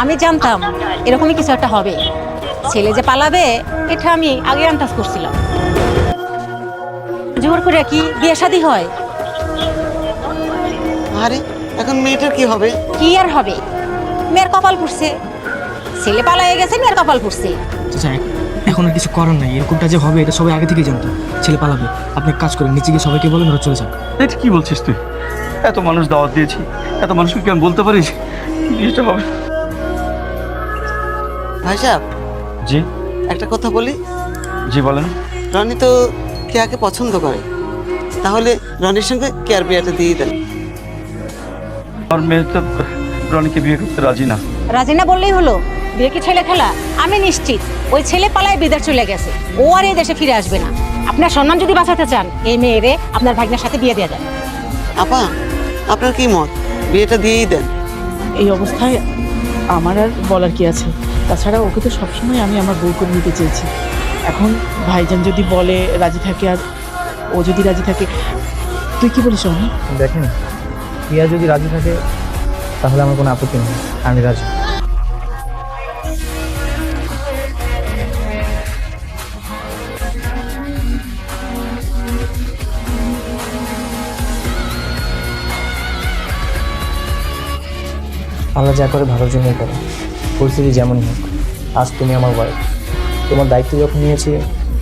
আমি জানতাম এরকমই কিছু একটা হবে। ছেলে যে পালাবে এটা আমি আগে আন্দাজ করছিলাম। জোর করে কি বিয়ে শাদী হয়? আরে এখন মেয়েটার কি হবে? কি আর হবে, মেয়ের কপাল পুড়ছে। ছেলে পালায়ে গেছে, মেয়ের কপাল পুড়ছে। আচ্ছা, এখন আর কিছু করার নাই। এরকমটা যে হবে এটা সবাই আগে থেকেই জানতো। ছেলে পালাবে, আপনি এক কাজ করেন, নিচে গিয়ে সবাইকে বলেন ওরা চলে যান। এটা কি বলছিস তুই? এত মানুষ দাওয়াত দিয়েছি, এত মানুষকে কি আমি বলতে পারিস জিনিসটা হবে? ভাই সাহেব, জি একটা কথা বলি। জি বলেন। রনি তো কেয়াকে পছন্দ করে, তাহলে রনির সঙ্গে কেয়ার বিয়েটা দিয়ে দেন। আমার মেয়ে তো রনিকে বিয়ে করতে রাজি না। রাজি না বললেই হলো? বিয়ে কি ছেলে খেলা? আমি নিশ্চিত ওই ছেলে পালায় বিদেশ চলে গেছে, ও আর এই দেশে ফিরে আসবে না। আপনার সম্মান যদি বাঁচাতে চান, এই মেয়েরে আপনার ভাগ্নের সাথে বিয়ে দিয়ে দেন। আপা, আপনার কি মত? বিয়েটা দিয়েই দেন। এই অবস্থায় আমার আর বলার কি আছে? তাছাড়া ওকে তো সবসময় আমি আমার বউ করে নিতে চেয়েছি। এখন ভাইজান যদি বলে রাজি থাকে, আর ও যদি রাজি থাকে, তুই কি বলিস রনি? দেখেন, প্রিয়া যদি রাজি থাকে তাহলে আমার কোনো আপত্তি নেই, আমি রাজি। আল্লাহ যা করে ভালোর জন্যই করে, পরিস্থিতি যেমনই হোক। আজ তুমি আমার ওয়াইফ, তোমার দায়িত্ব যখন নিয়েছি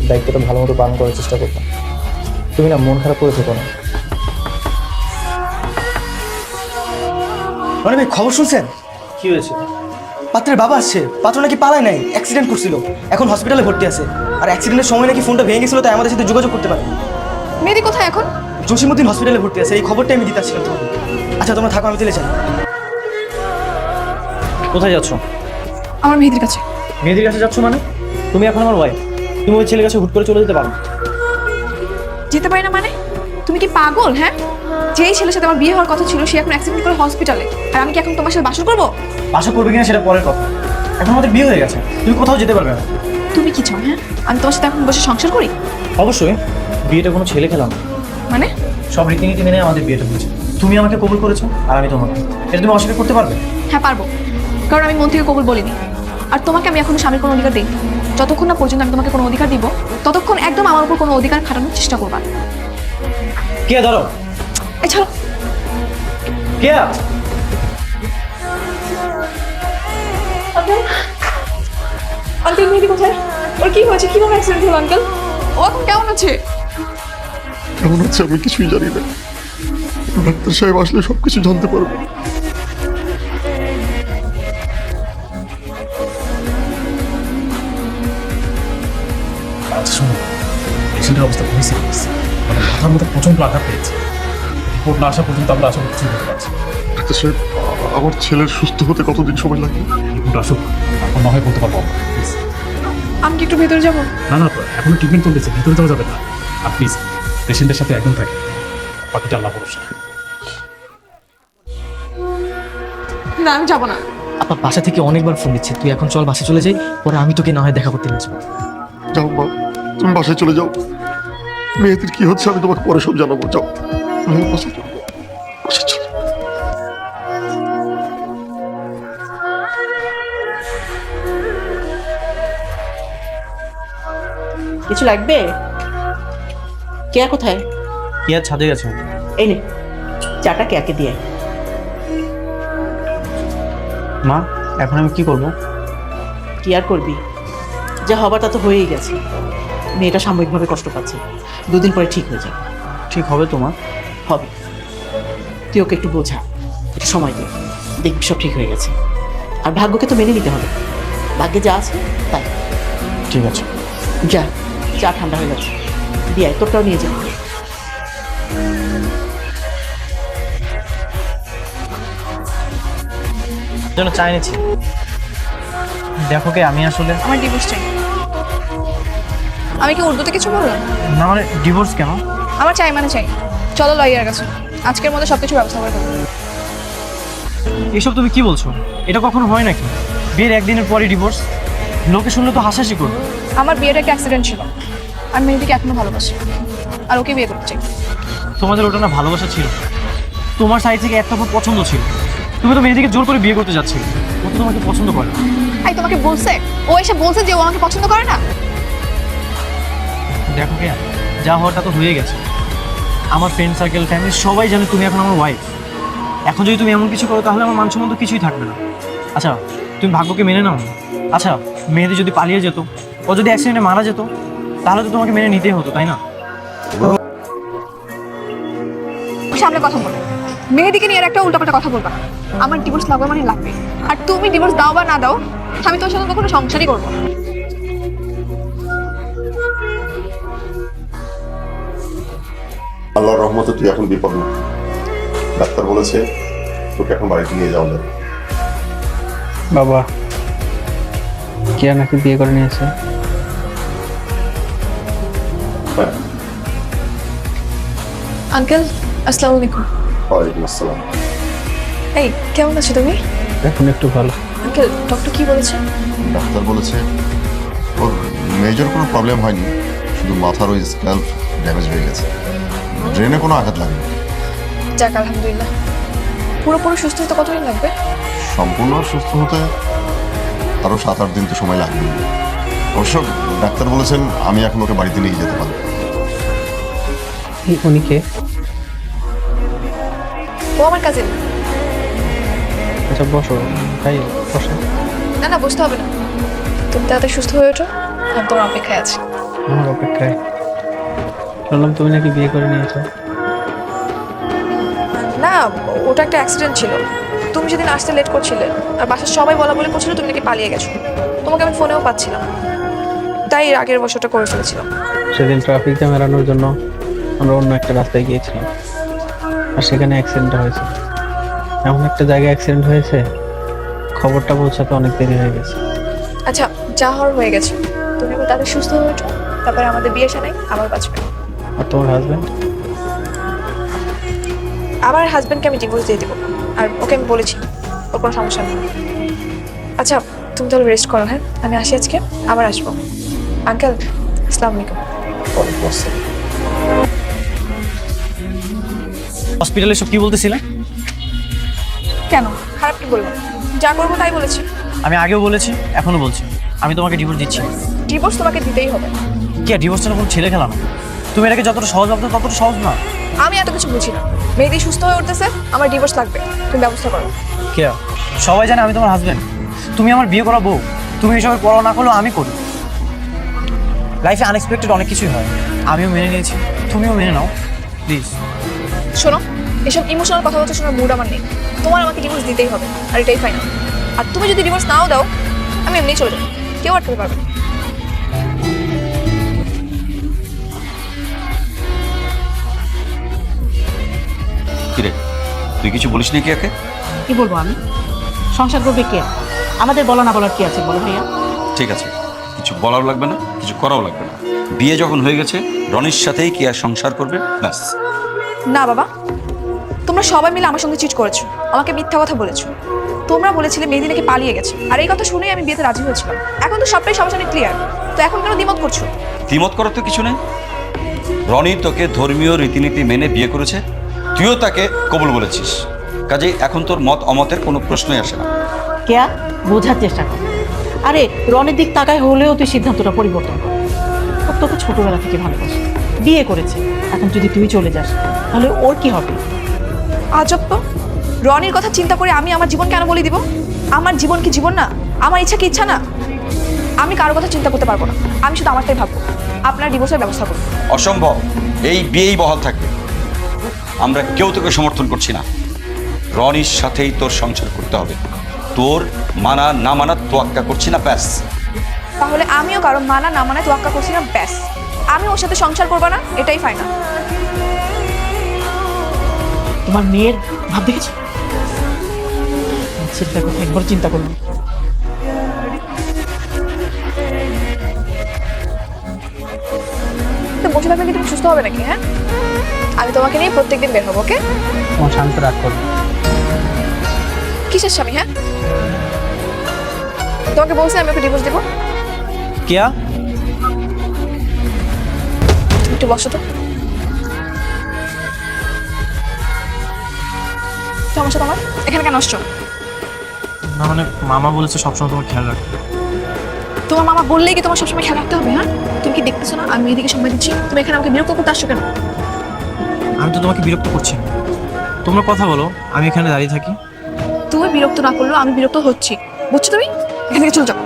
দায়িত্বটা ভালো মতো পালন করার চেষ্টা করতাম। তুমি না মন খারাপ করে থেকো না। মানে ভাই, খবর শুনছেন? কি হয়েছে? পাত্রের বাবা আসছে। পাত্র নাকি পালায় নাই, অ্যাক্সিডেন্ট করছিল, এখন হসপিটালে ভর্তি আছে। আর অ্যাক্সিডেন্টের সময় নাকি ফোনটা ভেঙে গেছিল, তাই আমাদের সাথে যোগাযোগ করতে পারে। মেয়েদি কোথায় এখন? জসিমউদ্দিন হসপিটালে ভর্তি আছে, এই খবরটাই আমি দিতে আসছিলাম তোমাকে। আচ্ছা তোমরা থাকো, আমি চলে যাই। কোথায় যাচ্ছ? আমার মেয়েদির কাছে। মেয়েদের কাছে যাচ্ছ মানে? তুমি এখন আমার ওয়াইফ, তুমি ওই ছেলের কাছে হুট করে চলে যেতে পারো? যেতে পারি না মানে? তুমি কি পাগল? হ্যাঁ, যেই ছেলের সাথে আমার বিয়ে হওয়ার কথা ছিল সে এখন অ্যাক্সিডেন্ট করে হসপিটালে, আর আমি কি এখন তোমার সাথে বাসর করবো? আশা করবে কিনা সেটা পরের কথা, এখন আমাদের বিয়ে হয়ে গেছে, তুমি কোথাও যেতে পারবে না। তুমি কি চাও? হ্যাঁ, আমি তোমার সাথে এখন বসে সংসার করি? অবশ্যই, বিয়েটা কোনো ছেলে খেলাম না। মানে? সব রীতিনীতি মেনে আমাদের বিয়েটা হয়েছে। তুমি আমাকে কবুল করেছো আর আমি তোমাকে, এটা তুমি অস্বীকার করতে পারবে? হ্যাঁ পারবো, কারণ আমি মন থেকে কবুল বলিনি। আর তোমাকে আমি এখনো স্বামীর কোনো অধিকার দিই। যতক্ষণ না পর্যন্ত আমি তোমাকে কোনো অধিকার দিব, ততক্ষণ একদম আমার উপর কোনো অধিকার খাটানোর চেষ্টা করবা না। কে ধরো? এছাড়া কে? আঙ্কেল, মেয়েদি কোথায়? ওর কি হয়েছে? কিভাবে অ্যাক্সিডেন্ট হলো আঙ্কেল? ও এখন কেমন আছে? কেমন আছে আমি কিছুই জানি না। ডাক্তার সাহেব আসলে সবকিছু জানতে পারবো। আচ্ছা শোনো, পেশেন্টের অবস্থা খুবই সিরিয়াস, মানে মাথার মধ্যে প্রচন্ড আঘাত পেয়েছে। রিপোর্ট না আসা পর্যন্ত আমরা আসলে কিছুই করতে পারছি না। ডাক্তার সাহেব, আমার ছেলের সুস্থ হতে কতদিন সময় লাগবে? রিপোর্ট আসুক, তারপর না হয় বলতে পারবো আমরা। প্লিজ। আমি কি একটু ভেতরে যাবো? না না, এখনো ট্রিটমেন্ট চলতেছে, ভিতরে যাওয়া যাবে না। আর প্লিজ পেশেন্টের সাথে একদম থাকে, বাকিটা আল্লাহ ভরসা। না, আমি যাবো না। আপনার বাসা থেকে অনেকবার ফোন দিচ্ছে, তুই এখন চল বাসে চলে যাই, পরে আমি তোকে না হয় দেখা করতে নিয়ে আসবো। যাও মা, তুমি বাসায় চলে যাও। মেয়েদের কি হচ্ছে আমি তোমাকে পরে সব জানাবো। যাও, তুমি বাসায় চলে যাও। বাসায় চলে যাও। কিছু লাগবে? কেয়া কোথায়? কি আর ছাদে গেছে? এই নে, চাটা কেয়াকে দিয়ে আয়। মা, এখন আমি কি করব? কি আর করবি? যা হবার তা তো হয়েই গেছে। মেয়েটা সাময়িকভাবে কষ্ট পাচ্ছে, দুদিন পরে ঠিক হয়ে যাবে। ঠিক হবে তোমার? হবে। তুই ওকে একটু বোঝা, একটু সময় দে, দেখবি সব ঠিক হয়ে গেছে। আর ভাগ্যকে তো মেনে নিতে হবে, ভাগ্যে যা আছে তাই। ঠিক আছে। যা, চা ঠান্ডা হয়ে গেছে, দিয়ে আয়, তোরটাও নিয়ে যা। জন্য চা এনেছি। দেখো কে, আমি আসলে আমার ডিভোর্স চাই। আমি কি উর্দুতে কিছু বললাম? না, মানে ডিভোর্স কেন? আমার চাই মানে চাই। চলো লয়ার কাছে, আজকের মধ্যে সবকিছু ব্যবস্থা করে দেবো। এসব তুমি কি বলছো? এটা কখনো হয় নাকি? বিয়ের একদিনের পরই ডিভোর্স? লোকে শুনলে তো হাসাহাসি করবে। আমার বিয়েটা একটা অ্যাক্সিডেন্ট ছিল, আর মেয়েদিকে এখনো ভালোবাসি, আর ওকে বিয়ে করতে চাই। তোমাদের ওটা না ভালোবাসা ছিল, তোমার সাইড থেকে একটা পছন্দ ছিল। তুমি তো মেয়েদিকে জোর করে বিয়ে করতে যাচ্ছিলে। ও তো তোমাকে পছন্দ করে না। এই তোমাকে বলছে, ও এসে বলছে যে ও আমাকে পছন্দ করে না? দেখো কেয়া, যা হওয়াটা তো হয়ে গেছে। আমার ফ্রেন্ড সার্কেল, ফ্যামিলি সবাই জানে তুমি এখন আমার ওয়াইফ। এখন যদি তুমি এমন কিছু করো তাহলে আমার মান সম্মান তো কিছুই থাকবে না। আচ্ছা, তুমি ভাগ্যকে মেনে নাও। আচ্ছা, মেয়েদের যদি পালিয়ে যেত, ও যদি অ্যাক্সিডেন্টে মারা যেত, তাহলে তো তোমাকে মেনে নিতেই হতো, তাই না? সামনে কথা বলো, মেহেদিকে নিয়ে আর একটা উল্টাপাল্টা কথা বলবা না। আমার ডিভোর্স লাগবে মানে লাগবে, আর তুমি ডিভোর্স দাও বা না দাও, আমি তোমার সাথে কখনো সংসারই করবো না। আল্লাহর রহমতে তুই এখন বিপদ না। ডাক্তার বলেছে তোকে এখন বাড়িতে নিয়ে যাওয়া যাবে। বাবা, কিয়া নাকি বিয়ে করে নিয়েছে। হ্যাঁ, আঙ্কেল আসসালামু আলাইকুম। ওয়ালাইকুম আসসালাম। এই কেমন আছো তুমি? এখন একটু ভালো। আঙ্কেল ডক্টর কি বলেছে? ডাক্তার বলেছে ওর মেজর কোনো প্রবলেম হয়নি, শুধু মাথার ওই স্ক্যাল্প ড্যামেজ হয়ে গেছে, ব্রেনে কোনো আঘাত লাগেনি। যাক আলহামদুলিল্লাহ। পুরোপুরি সুস্থ হতে কতদিন লাগবে? সম্পূর্ণ সুস্থ হতে আরও 7-8 দিন তো সময় লাগবে। অবশ্য ডাক্তার বলেছেন আমি এখন ওকে বাড়িতে নিয়ে যেতে পারি। উনি কে? ও আমার কাজিন। আচ্ছা বসো, তাই বসো। না না, বুঝতে হবে না, তুমি তাড়াতাড়ি সুস্থ হয়ে ওঠো, আমি তোমার অপেক্ষায় আছি। আমার অপেক্ষায়। শুনলাম তুমি নাকি বিয়ে করে নিয়েছো। না, ওটা একটা অ্যাক্সিডেন্ট ছিল। তুমি যেদিন আসতে লেট করছিলে আর বাসার সবাই বলা বলে করছিল তুমি নাকি পালিয়ে গেছো, তোমাকে আমি ফোনেও পাচ্ছিলাম, তাই এর আগের বছরটা করে ফেলেছিলাম। সেদিন ট্রাফিক জ্যাম এড়ানোর জন্য আমরা অন্য একটা রাস্তায় গিয়েছিলাম, আর সেখানে অ্যাক্সিডেন্টটা হয়েছে। এমন একটা জায়গায় অ্যাক্সিডেন্ট হয়েছে, খবরটা পৌঁছাতে অনেক দেরি হয়ে গেছে। আচ্ছা, যা হওয়ার হয়ে গেছে, তুমি এখন তাদের সুস্থ হয়ে ওঠো, তারপরে আমাদের বিয়ে সানাই আবার বাঁচবে। আর তোমার হাজব্যান্ড? আমার হাজব্যান্ডকে আমি ডিভোর্স দিয়ে দেবো, আর ওকে আমি বলেছি ওর কোনো সমস্যা নেই। আচ্ছা তুমি তাহলে রেস্ট করো, হ্যাঁ আমি আসি আজকে, আবার আসবো। আঙ্কেল আসসালামু আলাইকুম। ওয়ালাইকুম আসসালাম। হসপিটালে সব কি বলতেছিলে? কেন খারাপ কি বলবো? যা করবো তাই বলেছি। আমি আগেও বলেছি, এখনো বলছি, আমি তোমাকে ডিভোর্স দিচ্ছি। ডিভোর্স তোমাকে দিতেই হবে। কি ডিভোর্সটা কোনো ছেলে খেলা না। তুমি এটাকে যতটা সহজ ভাবতো ততটা সহজ না। আমি এত কিছু বুঝি না। মেহেদি সুস্থ হয়ে উঠতেছে, আমার ডিভোর্স লাগবে, তুমি ব্যবস্থা করো। কে? সবাই জানে আমি তোমার হাজব্যান্ড, তুমি আমার বিয়ে করা বউ। তুমি এসবের পড়া না করলেও আমি করি। লাইফে আনএক্সপেক্টেড অনেক কিছুই হয়, আমিও মেনে নিয়েছি, তুমিও মেনে নাও প্লিজ। শোনো, এসব ইমোশনাল কথাবার্তা শোনার মুড আমার নেই। তোমার আমাকে ডিভোর্স দিতেই হবে, আর এটাই ফাইনাল। আর তুমি যদি ডিভোর্স নাও দাও, আমি এমনিই চলে যাবো, কেউ আটকাতে পারবে না। কিরে, তুই কিছু বলিস নাকি একে? কি বলবো আমি? সংসার করবে কে? আমাদের বলা না বলার কি আছে বলো ভাইয়া? ঠিক আছে, কিছু বলাও লাগবে না, কিছু করাও লাগবে না। বিয়ে যখন হয়ে গেছে, রনির সাথেই কি আর সংসার করবে ব্যাস। না বাবা, তোমরা সবাই মিলে আমার সঙ্গে চিট করেছো, আমাকে মিথ্যা কথা বলেছো। তোমরা বলেছিলে মেহেদি নাকি পালিয়ে গেছে, আর এই কথা শুনেই আমি বিয়েতে রাজি হয়েছিলাম। এখন তো সবটাই সবার সামনে ক্লিয়ার, তো এখন কেন দ্বিমত করছো? দ্বিমত করার তো কিছু নেই। রনি তোকে ধর্মীয় রীতিনীতি মেনে বিয়ে করেছে, তুইও তাকে কবুল বলেছিস, কাজেই এখন তোর মত অমতের কোনো প্রশ্নই আসে না। কেয়া, বোঝার চেষ্টা কর। আরে রনের দিক তাকায় হলেও তুই সিদ্ধান্তটা পরিবর্তন কর। ও তোকে ছোটবেলা থেকে ভালোবাসে, বিয়ে করেছে, এখন যদি তুই চলে যাস তাহলে ওর কি হবে? আজব তো, রনির কথা চিন্তা করে আমি আমার জীবন কেন বলে দিব? আমার জীবন কি জীবন না? আমার ইচ্ছা কি ইচ্ছা না? আমি কারোর কথা চিন্তা করতে পারবো না, আমি শুধু আমারটাই ভাববো। আপনার ডিভোর্সের ব্যবস্থা করুন। অসম্ভব, এই বিয়েই বহাল থাকবে। আমরা কেউ তোকে সমর্থন করছি না। রনির সাথেই তোর সংসার করতে হবে, তোর মানা না মানা তোয়াক্কা করছি না, ব্যাস। তাহলে আমিও কারো মানা না মানায় তোয়াক্কা করছি না, ব্যাস। আমি ওর সাথে সংসার করবো না, এটাই ফাইনাল। তোমার মেয়ের ভাব দেখেছো? ছেলেটার কথা একবার চিন্তা করুন। তো বসে থাকলে কি তুমি সুস্থ হবে নাকি? হ্যাঁ, আমি তোমাকে নিয়ে প্রত্যেকদিন বের হবো, ওকে? তোমার শান্ত রাগ করবে। কিসের স্বামী? হ্যাঁ, তোমাকে বলছি আমি ওকে ডিভোর্স দেবো। কেয়া, তুমি একটু বসো তো। সমস্যা তোমার? এখানে কেন আসছো? না মানে মামা বলেছে সবসময় তোমার খেয়াল রাখবে। তোমার মামা বললেই কি তোমার সবসময় খেয়াল রাখতে হবে? হ্যাঁ, তুমি কি দেখতেছো না আমি এদিকে সময় দিচ্ছি? তুমি এখানে আমাকে বিরক্ত করতে আসছো কেন? আমি তো তোমাকে বিরক্ত করছি না, তোমরা কথা বলো, আমি এখানে দাঁড়িয়ে থাকি। তুমি বিরক্ত না করলেও আমি বিরক্ত হচ্ছি, বুঝছো? তুমি এখান থেকে চলে যাও।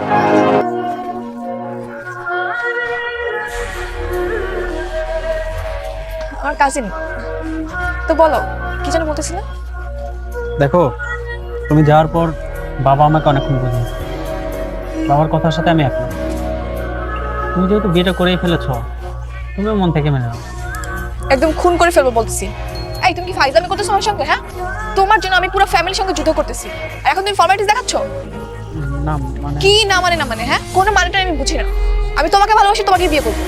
আমার কাজিন, তো বলো কি যেন বলতেছিলে? দেখো, তুমি যাওয়ার পর বাবা আমাকে অনেকক্ষণ বুঝিয়েছে। বাবার কথার সাথে আমি একমত। তুমি যেহেতু বিয়েটা করেই ফেলেছ, তুমিও মন থেকে মেনে নাও। একদম খুন করে ফেলবো বলতেছি। এই তুমি কি ফাইজলামি করতেছো আমার সঙ্গে? হ্যাঁ, তোমার জন্য আমি পুরো ফ্যামিলির সঙ্গে যুদ্ধ করতেছি, আর এখন তুমি ফর্মালিটিস দেখাচ্ছ? না মানে কি না মানে? না মানে হ্যাঁ, কোনো মানেটা আমি বুঝি না। আমি তোমাকে ভালোবাসি, তোমাকে বিয়ে করবো।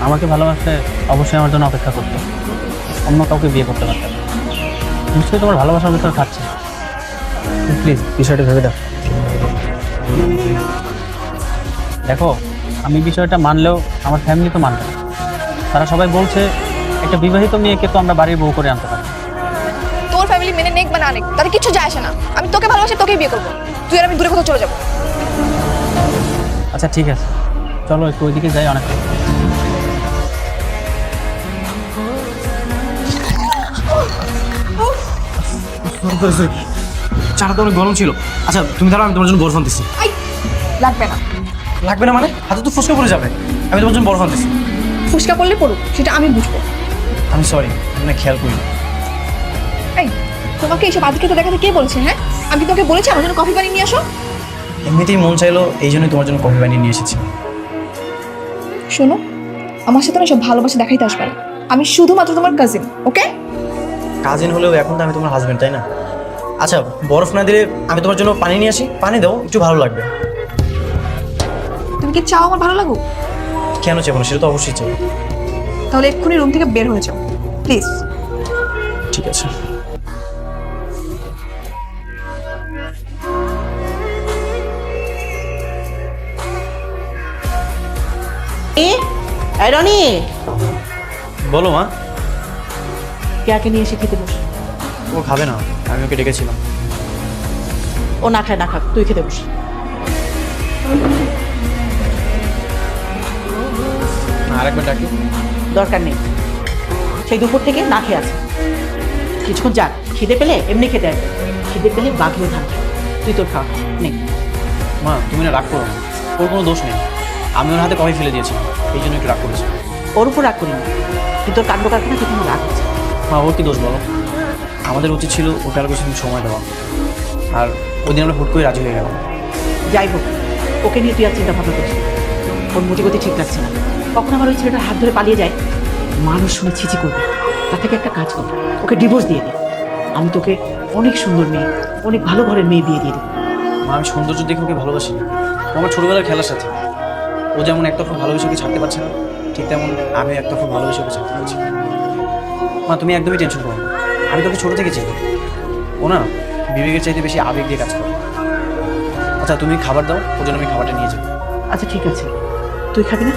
আমাকে ভালোবাসলে অবশ্যই আমার জন্য অপেক্ষা করতে, অন্য কাউকে বিয়ে করতে পারতে না। নিশ্চয়ই তোমার ভালোবাসার ভিতরে থাকছে। প্লিজ বিষয়টা ভেবে দেখো। দেখো, আমি বিষয়টা মানলেও আমার ফ্যামিলি তো মানবে না। তারা সবাই বলছে একটা বিবাহিত মেয়েকে তো আমরা বাড়ির বউ করে আনতে পারি। তোর ফ্যামিলি মেনে নেক বা না নেক তাতে কিছু যায় আসে না। আমি তোকে ভালোবাসি, তোকেই বিয়ে করবো। তুই আর আমি দূরে কোথাও চলে যাবো। আচ্ছা ঠিক আছে, চলো একটু ওইদিকে যাই। অনেক চাটা তো অনেক গরম ছিল। আচ্ছা তুমি দাঁড়াও, আমি তোমার জন্য বরফ আনতেছি। আই, লাগবে না। লাগবে না মানে? হাতে তো ফুসকা পড়ে যাবে। আমি তোমার জন্য বরফ আনতেছি। ফুসকা পড়লে পড়ুক, সেটা আমি বুঝবো। আমি সরি, আমি খেয়াল করি না। এই, তোমাকে এইসব আদিক্ষেতা দেখাতে কে বলছে? হ্যাঁ, আমি কি তোকে বলেছি আমার জন্য কফি বানিয়ে নিয়ে আসো? এমনিতেই মন চাইলো, এই জন্যই তোমার জন্য কফি বানিয়ে নিয়ে এসেছি। শোনো, আমার সাথে না সব ভালোবাসা দেখাইতে আসবে না। আমি শুধুমাত্র তোমার কাজিন, ওকে? কাজিন হলেও এখন তো আমি তোমার হাজবেন্ড, তাই না? আচ্ছা বরফ না দিলে আমি তোমার জন্য পানি নিয়ে আসি, পানি দাও, একটু ভালো লাগবে। তুমি কি চাও আমার ভালো লাগুক? কেন চাইবো না, সেটা তো অবশ্যই চাই। তাহলে এক্ষুনি রুম থেকে বের হয়ে যাও প্লিজ। ঠিক আছে। রনি, বলো মা। কেয়াকে নিয়ে এসে খেতে বস। ও খাবে না, আমি ওকে ডেকেছিলাম। ও না খায় না খাক, তুই খেতে বস। আরেকবার ডাকি? দরকার নেই, সেই দুপুর থেকে না খেয়ে আছে। কিছুক্ষণ যাক, খিদে পেলে এমনি খেতে আসবে, খিদে পেলে বাঘিও ধান খায়। তুই তোর খাওয়া নেই। মা তুমি না রাগ করো না, ওর কোনো দোষ নেই। আমি ওর হাতে কফি ফেলে দিয়েছিলাম, এই জন্য একটু রাগ করেছি। ওর উপর রাগ করিনি, কিন্তু তোর কাণ্ড কারখানা থেকে রাগ হচ্ছে। মা ওর কি দোষ বলো? আমাদের উচিত ছিল ওকে আরো বেশি দিন সময় দেওয়া, আর ওই দিন আমরা হুট করে রাজি হয়ে গেলাম। যাই হোক, ওকে নিয়ে তুই আর চিন্তা ভাবনা করছিস। ওর মোটিগতি ঠিক লাগছে না। কখন আমার ওই ছেলেটার হাত ধরে পালিয়ে যায়, মানুষ শুনে ছিচি করবে। তার থেকে একটা কাজ কর, ওকে ডিভোর্স দিয়ে দে। আমি তোকে অনেক সুন্দর মেয়ে, অনেক ভালো ঘরের মেয়ে বিয়ে দিয়ে দেবো। মা আমি সৌন্দর্য দেখে ওকে ভালোবাসি না, ও আমার ছোটবেলার খেলার সাথে। ও যেমন একতরফা ভালোবেসে ওকে ছাড়তে পারছে না, ঠিক তেমন আমি একতরফা ভালোবেসে ওকে ছাড়তে পারছি না। মা তুমি একদমই টেনশন করো না, আমি তোকে ছোটো থেকে চিনি। ও না বিবেকের চাইতে বেশি আবেগ দিয়ে কাজ করে। আচ্ছা তুমি খাবার দাও, ওর জন্য আমি খাবারটা নিয়ে যাবো। আচ্ছা ঠিক আছে, তুই খাবি না?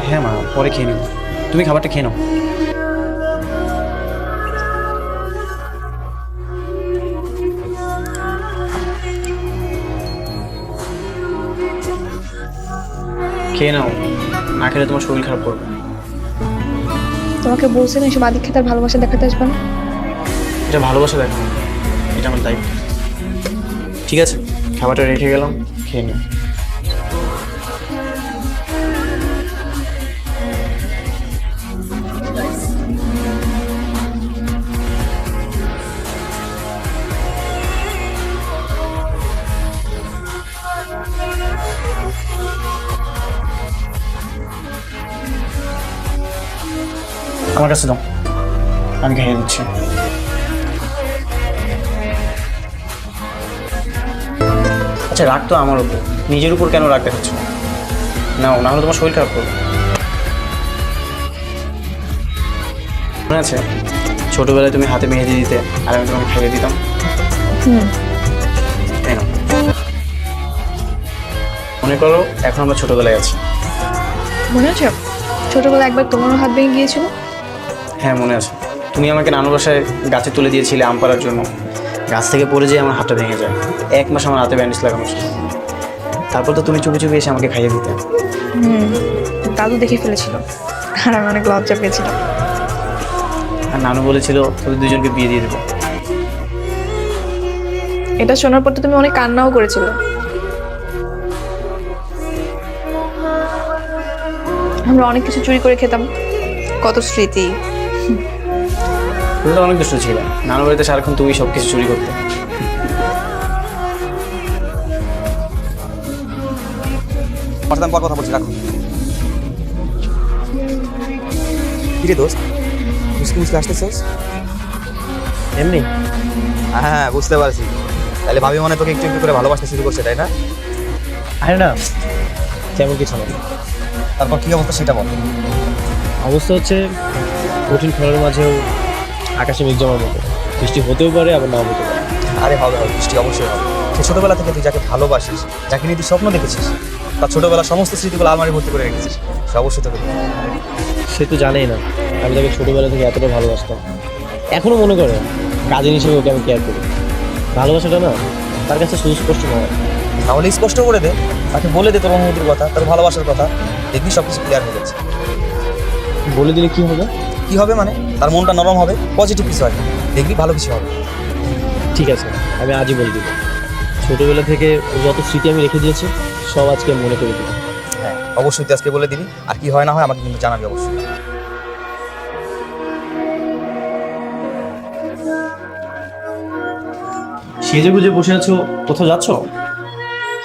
হ্যাঁ মা, পরে খেয়ে নেবো, তুমি খাবারটা খেয়ে নাও। খেয়ে নাও, না খেলে তোমার শরীর খারাপ করবে। তোমাকে বলছি না এইসব আদিক্ষেতার ভালোবাসা দেখাতে আসবে না। এটা ভালোবাসা দেখো, এটা আমার দায়িত্ব। ঠিক আছে, খাবারটা রেখে গেলাম, খেয়ে নিও। আমার কাছে দাও, আমি খেয়ে দিচ্ছি। আচ্ছা রাগ তো আমার উপর, নিজের উপর কেন রাগ দেখাচ্ছ? নাও, না হলে তোমার শরীর খারাপ করবে। মনে আছে ছোটবেলায় তুমি হাতে মেহেদি দিতে আর আমি তোমাকে খাইয়ে দিতাম? তাই না? মনে করো এখন আমরা ছোটবেলায় আছি। মনে আছে ছোটবেলায় একবার তোমারও হাত ভেঙে গিয়েছিল? হ্যাঁ মনে আছে, তুমি আমাকে নানু বাসায় গাছে তুলে দিয়েছিলে আম পাড়ার জন্য। গাছ থেকে পড়ে যেয়ে আমার হাতটা ভেঙে যায়। 1 মাস আমার হাতে ব্যান্ডেজ লাগানো ছিল। তারপর তো তুমি চুপি চুপি এসে আমাকে খাইয়ে দিতে। দাদু দেখে ফেলেছিল আর আমি অনেক লজ্জা পেয়েছিলাম। আর নানু বলেছিল তোদের দুজনকে বিয়ে দিয়ে দেবো। এটা শোনার পর তো তুমি অনেক কান্নাও করেছিলে। আমরা অনেক কিছু চুরি করে খেতাম, কত স্মৃতি। তুমি তো অনেক দুষ্ট ছিল, নানু বাড়িতে সারাক্ষণ তুমি সব কিছু চুরি করতে। পর কথা বলছি, রাখো। কিরে দোস্ত, মুসকি মুসকি আসতেছিস? এমনি হ্যাঁ, বুঝতে পারছি। তাহলে ভাবি মনে তোকে একটু একটু করে ভালোবাসতে শুরু করছে, তাই না? আরে না, তেমন কিছু না। তারপর কি অবস্থা সেটা বল। অবস্থা হচ্ছে কঠিন খরার মাঝেও আকাশে মেঘ জমার মতো, বৃষ্টি হতেও পারে আবার নাও হতে পারে। আরে হবে, বৃষ্টি অবশ্যই হবে। সে ছোটবেলা থেকে তুই যাকে ভালোবাসিস, যাকে নিয়ে তুই স্বপ্ন দেখেছিস, তার ছোটবেলার সমস্ত স্মৃতিগুলো আলমারি ভর্তি করে রেখেছিস, সে অবশ্যই তোকে দেবে। সে তো জানেই না আমি তাকে ছোটবেলা থেকে এতটা ভালোবাসতাম। এখনো মনে করে কাজিন হিসেবে ওকে আমি কেয়ার করি। ভালোবাসাটা না তার কাছে সুস্পষ্ট নয়। তাহলে স্পষ্ট করে দে, তাকে বলে দে তোর অনুভূতির কথা, তোর ভালোবাসার কথা, দেখবি সব কিছু ক্লিয়ার হয়ে গেছে। বলে দিলে কি হবে? কি হবে মানে, তার মনটা নরম হবে, পজিটিভ কিছু হবে, দেখবি ভালো কিছু হবে। ঠিক আছে, আমি আজই বলে দিব। ছোটবেলা থেকে ও যত স্মৃতি আমি রেখে দিয়েছি সব আজকে মনে করে দিব। হ্যাঁ, অবশ্যই তুই আজকে বলে দিবি, আর কি হয় না হয় আমাকে কিন্তু জানাবি অবশ্যই। সেজে গুজে বসে আছো, কোথাও যাচ্ছ?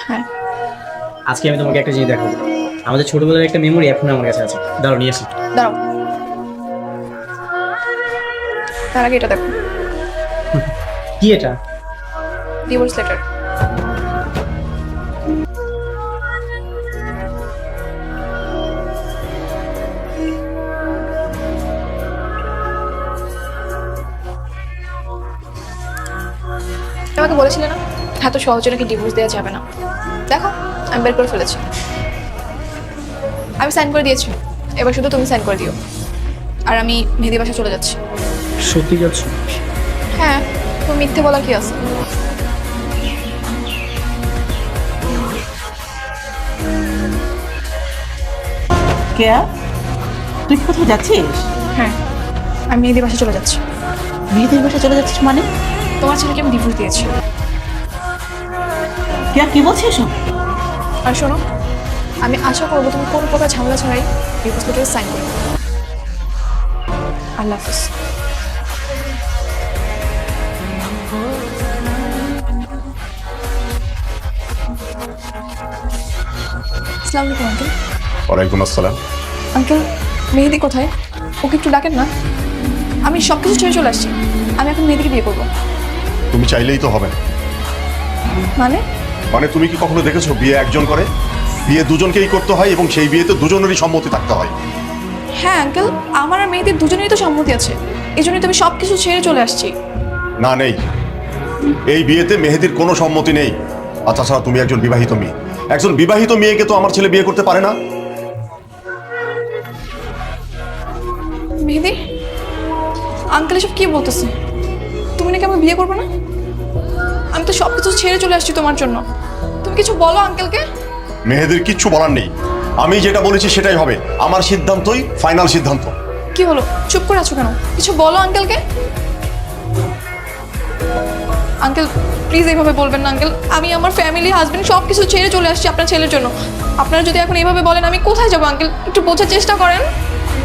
হ্যাঁ, আজকে আমি তোমাকে একটা জিনিস দেখাবো। আমাদের ছোটবেলার একটা মেমোরি এখন আমার কাছে আছে, দাঁড়াও নিয়ে আসি। দাঁড়াও, তার আগে এটা দেখো, কি এটা? Divorce letter. আমাকে বলেছিলে না এত সহজে নাকি ডিভোর্স দেওয়া যাবে না। দেখো আমি বের করে ফেলেছি, আমি সাইন করে দিয়েছি, এবার শুধু তুমি সাইন করে দিও। আর আমি মেহেদি বাসা চলে যাচ্ছি। সত্যি যাচ্ছ? হ্যাঁ, তুমি মিথ্যে বলার কি আছে? কেয়া, তুই কি কোথাও যাচ্ছিস? হ্যাঁ, আমি মেহেদি বাসা চলে যাচ্ছি। মেয়েদের বাসা চলে যাচ্ছিস মানে? তোমার ছেলেকে আমি ডিভোর্স দিয়েছি। কেয়া, কি বলছিস এসব? আর শোনো, আমি আশা করবো তুমি কোনো প্রকার ঝামেলা ছাড়াই ডিভোর্স লেটারে সাইন করবে। আল্লাহ হাফিজ। আসসালামু আলাইকুম আঙ্কেল। ওয়ালাইকুম আসসালাম। আঙ্কেল, মেহেদি কোথায়? ওকে একটু ডাকেন না। আমি সব কিছু ছেড়ে চলে আসছি, আমি এখন মেহেদিকে বিয়ে করবো। তুমি চাইলেই তো হবে না। মানে তুমি কি কখনো দেখেছো বিয়ে একজন করে? বিয়ে দুজনকেই করতে হয় এবং সেই বিয়েতে দুজনেরই সম্মতি থাকতে হয়। হ্যাঁ আঙ্কেল, আমার আর মেহেদির দুজনেরই তো সম্মতি আছে, এই জন্যই তো আমি সব কিছু ছেড়ে চলে আসছি। না, নেই। এই বিয়েতে মেহেদির কোনো সম্মতি নেই। আর তাছাড়া তুমি একজন বিবাহিত মেয়ে, একজন বিবাহিত মেয়েকে তো আমার ছেলে বিয়ে করতে পারে না। মেহেদি, আঙ্কেল এসব কি বলতেছে? তুমি নাকি আমাকে বিয়ে করবে না? আমি তো সব কিছু ছেড়ে চলে আসছি তোমার জন্য। তুমি কিছু বলো আঙ্কেলকে। মেহেদির কিচ্ছু বলার নেই, আমি যেটা বলেছি সেটাই হবে। আমার সিদ্ধান্তই ফাইনাল সিদ্ধান্ত। কি হলো, চুপ করে আছো কেন? কিছু বলো আঙ্কেলকে। আঙ্কেল প্লিজ এইভাবে বলবেন না আঙ্কেল। আমি আমার ফ্যামিলি, হাজবেন্ড সব কিছু ছেড়ে চলে আসছি আপনার ছেলের জন্য। আপনারা যদি এখন এইভাবে বলেন আমি কোথায় যাবো আঙ্কেল? একটু বোঝার চেষ্টা করেন।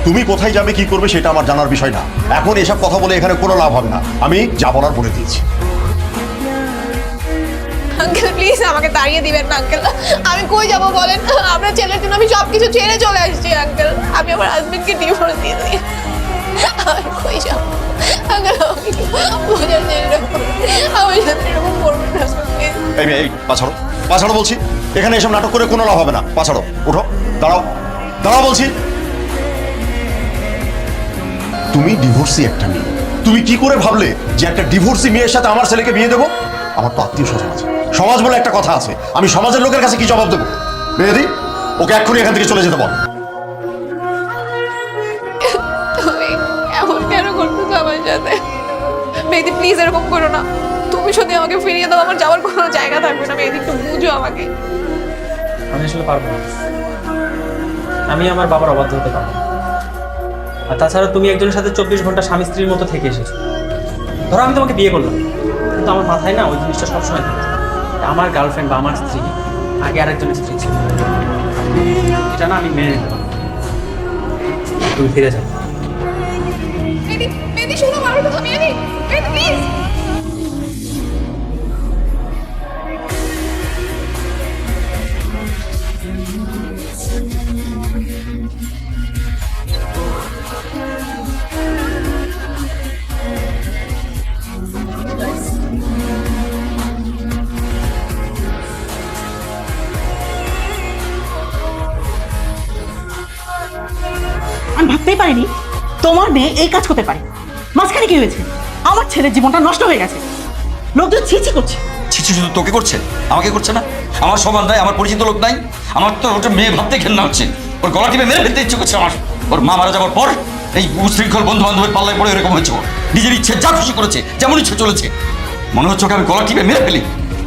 তুমি কোথায় যাবে, কি করবে সেটা আমার জানার বিষয় না। এখন এসব কথা বলে এখানে কোনো লাভ হবে না। আমি যা বলার বলে দিয়েছি। আঙ্কেল প্লিজ আমাকে তাড়িয়ে দিবেন না আঙ্কেল। আমি কই যাবো বলেন? আপনার ছেলের জন্য আমি সব কিছু ছেড়ে চলে আসছি আঙ্কেল। আমি আমার হাজবেন্ডকে ডিভোর্স দিয়ে দিই। আমি কই যাবো আঙ্কেল? বোঝার চেষ্টা করুন, আমার সাথে এরকম করবেন না প্লিজ। এই পাছাড়ো, পাছাড়ো বলছি। এখানে এসব নাটক করে কোনো লাভ হবে না। পাছাড়ো, উঠো, দাঁড়াও, দাঁড়াও বলছি। তুমি ডিভোর্সি একটা মেয়ে, তুমি কি করে ভাবলে যে একটা ডিভোর্সি মেয়ের সাথে আমার ছেলেকে বিয়ে দেবো? আমার তো আত্মীয় স্বজন আছে, সমাজ বলে একটা কথা আছে। আমি সমাজের লোকের কাছে কি জবাব দেবো? মেহেদি, ওকে এক্ষুনি এখান থেকে চলে যেতে বল। তুমি এমন কেন করতেছো আমার সাথে? মেহেদি প্লিজ এরকম করো না। তুমি তুমি যদি আমাকে ফিরিয়ে দাও আমার যাওয়ার কোনো জায়গা থাকবে না, মেহেদি একটু বুঝো আমাকে। আমি আসলে পারবো না, আমি আমার বাবার অবাধ্য হতে পারবো না। আর তাছাড়া তুমি একজনের সাথে 24 ঘন্টা স্বামী স্ত্রীর মতো থেকে এসেছো। ধরো আমি তোমাকে বিয়ে করলাম, কিন্তু আমার মাথায় না ওই জিনিসটা সবসময় থাকে, আমার গার্লফ্রেন্ড বা আমার স্ত্রী আগে আরেকজনের স্ত্রী ছিল। এটা না আমি মেনে নিতে পারবো না। তুমি ফিরে যাও। মেহেদি, মেহেদি শোনো আমার কথা, মেহেদি, মেহেদি প্লিজ। আমি ভাবতেই পারিনি তোমার মেয়ে এই কাজ করতে পারে। মাঝখানে কি হয়েছে? আমার ছেলের জীবনটা নষ্ট হয়ে গেছে, লোকজন ছিছি করছে। ছিছি শুধু তোকে করছে, আমাকে করছে না? আমার সমান নাই, আমার পরিচিত লোক নাই? আমার তো ওটা মেয়ে ভাবতে ঘেন্না হচ্ছে, ওর গলা টিপে মেরে ফেলতে ইচ্ছে করছে আমার। ওর মা মারা যাওয়ার পর এই উশৃঙ্খল বন্ধু বান্ধবের পাল্লায় পড়ে এরকম হয়েছে। ওর নিজের ইচ্ছে যা খুশি করেছে, যেমন ইচ্ছে চলেছে। মনে হচ্ছে ওকে আমি গলা টিপে মেরে ফেলি।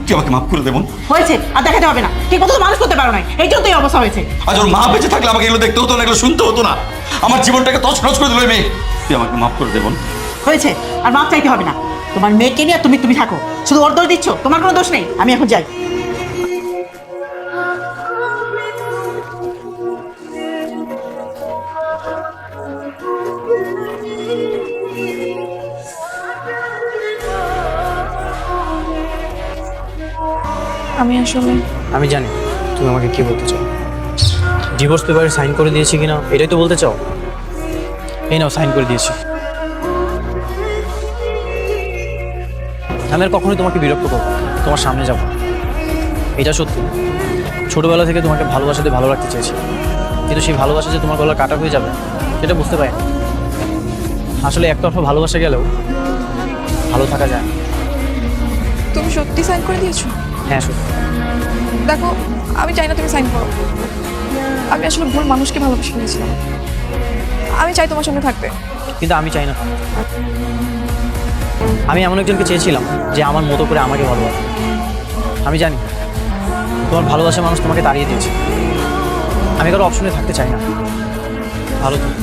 তুই আমাকে মাফ করে দেবো? হয়েছে, আর দেখাতে হবে না, ঠিক মতো তো মানুষ করতে পারো না, এই জন্য তো এই অবস্থা হয়েছে। আজ ওর মা বেঁচে থাকলে আমাকে এগুলো দেখতে হতো না, এগুলো শুনতে হতো না। আমার জীবনটাকে তছনছ করে দিল এই মেয়ে। তুই আমাকে মাফ করে দেবো? হয়েছে, আর মাপ চাইতে হবে না। তোমার মেয়েকে নিয়ে তুমি তুমি থাকো, শুধু ওর দোষ দিচ্ছ, তোমার কোনো দোষ নেই। আমি এখন যাই। আমি আসলে আমি জানি তুমি আমাকে কি বলতে চাও। ডিভোর্স পেপারে সাইন করে দিয়েছি কিনা এটাই তো বলতে চাও? এই নাও, সাইন করে দিয়েছি। আমি আর কখনোই তোমাকে বিরক্ত করবো না, তোমার সামনে যাবো। এটা সত্যি, ছোটবেলা থেকে তোমাকে ভালোবাসাতে ভালো রাখতে চেয়েছি, কিন্তু সেই ভালোবাসা যে তোমার গলা কাটা হয়ে যাবে সেটা বুঝতে পারি। আসলে একতরফা ভালোবাসা গেলেও ভালো থাকা যায় না। তুমি সত্যি সাইন করে দিয়েছো? হ্যাঁ সত্যি। দেখো, আমি চাই না তুমি সাইন করো। আমি আসলে ভুল মানুষকে ভালোবেসে ফেলেছিলাম। আমি চাই তোমার সঙ্গে থাকতে। কিন্তু আমি চাই না। আমি এমন একজনকে চেয়েছিলাম যে আমার মতো করে আমাকে ভালোবাসে। আমি জানি তোমার ভালোবাসার মানুষ তোমাকে তাড়িয়ে দিয়েছে। আমি কারো অপশনে থাকতে চাই না। ভালো থেকো।